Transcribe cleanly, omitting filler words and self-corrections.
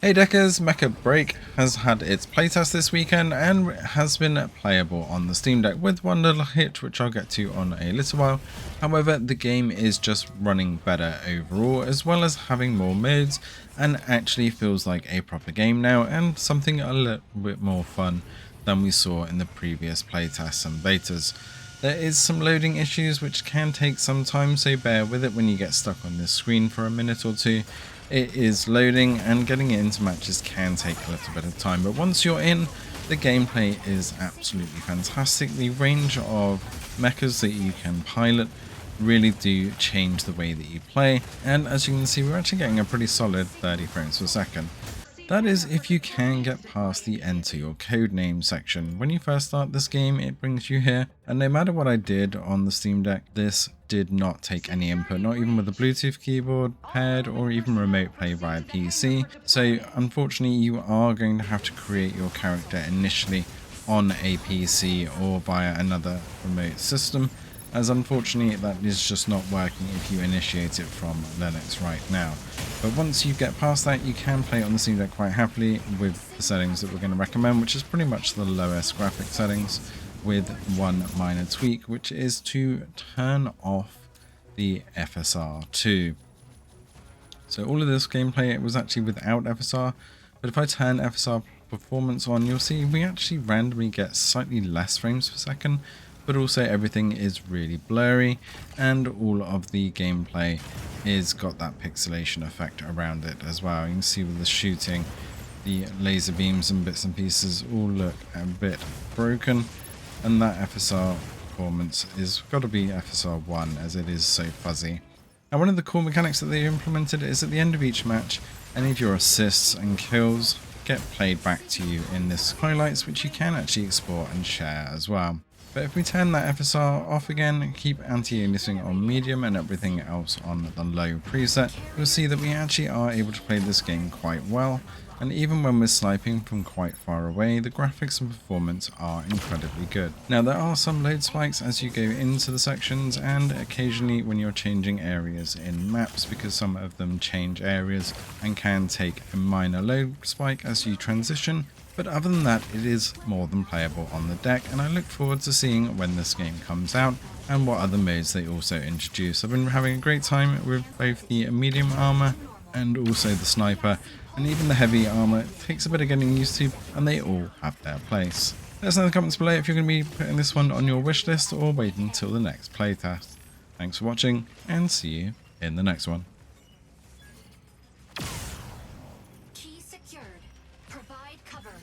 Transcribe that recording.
Hey Deckers, Mecha Break has had its playtest this weekend and has been playable on the Steam Deck with one little hitch which I'll get to on a little while. However, the game is just running better overall, as well as having more modes, and actually feels like a proper game now and something a little bit more fun than we saw in the previous playtests and betas. There is some loading issues which can take some time, so bear with it when you get stuck on this screen for a minute or two. It is loading and getting into matches can take a little bit of time, but once you're in, the gameplay is absolutely fantastic. The range of mechas that you can pilot really do change the way that you play, and as you can see, we're actually getting a pretty solid 30 frames per second. That is if you can get past the enter your codename section. When you first start this game, it brings you here, and no matter what I did on the Steam Deck, this did not take any input, not even with a Bluetooth keyboard paired or even remote play via PC. So unfortunately, you are going to have to create your character initially on a PC or via another remote system, as unfortunately that is just not working if you initiate it from Linux right now. But once you get past that, you can play it on the Steam Deck quite happily with the settings that we're going to recommend, which is pretty much the lowest graphic settings, with one minor tweak, which is to turn off the FSR2. So all of this gameplay, it was actually without FSR, but if I turn FSR performance on, you'll see we actually randomly get slightly less frames per second, but also everything is really blurry, and all of the gameplay is got that pixelation effect around it as well. You can see with the shooting, the laser beams and bits and pieces all look a bit broken, and that FSR performance is got to be FSR 1 as it is so fuzzy. And one of the cool mechanics that they implemented is at the end of each match, any of your assists and kills get played back to you in this highlights, which you can actually export and share as well. But if we turn that FSR off again, keep anti-aliasing on medium and everything else on the low preset, you'll see that we actually are able to play this game quite well, and even when we're sniping from quite far away, the graphics and performance are incredibly good. Now there are some load spikes as you go into the sections, and occasionally when you're changing areas in maps, because some of them change areas and can take a minor load spike as you transition. But other than that, it is more than playable on the deck, and I look forward to seeing when this game comes out and what other modes they also introduce. I've been having a great time with both the medium armor and also the sniper, and even the heavy armor takes a bit of getting used to, and they all have their place. Let us know in the comments below if you're going to be putting this one on your wish list or waiting until the next playtest. Thanks for watching, and see you in the next one. Key secured. Provide cover.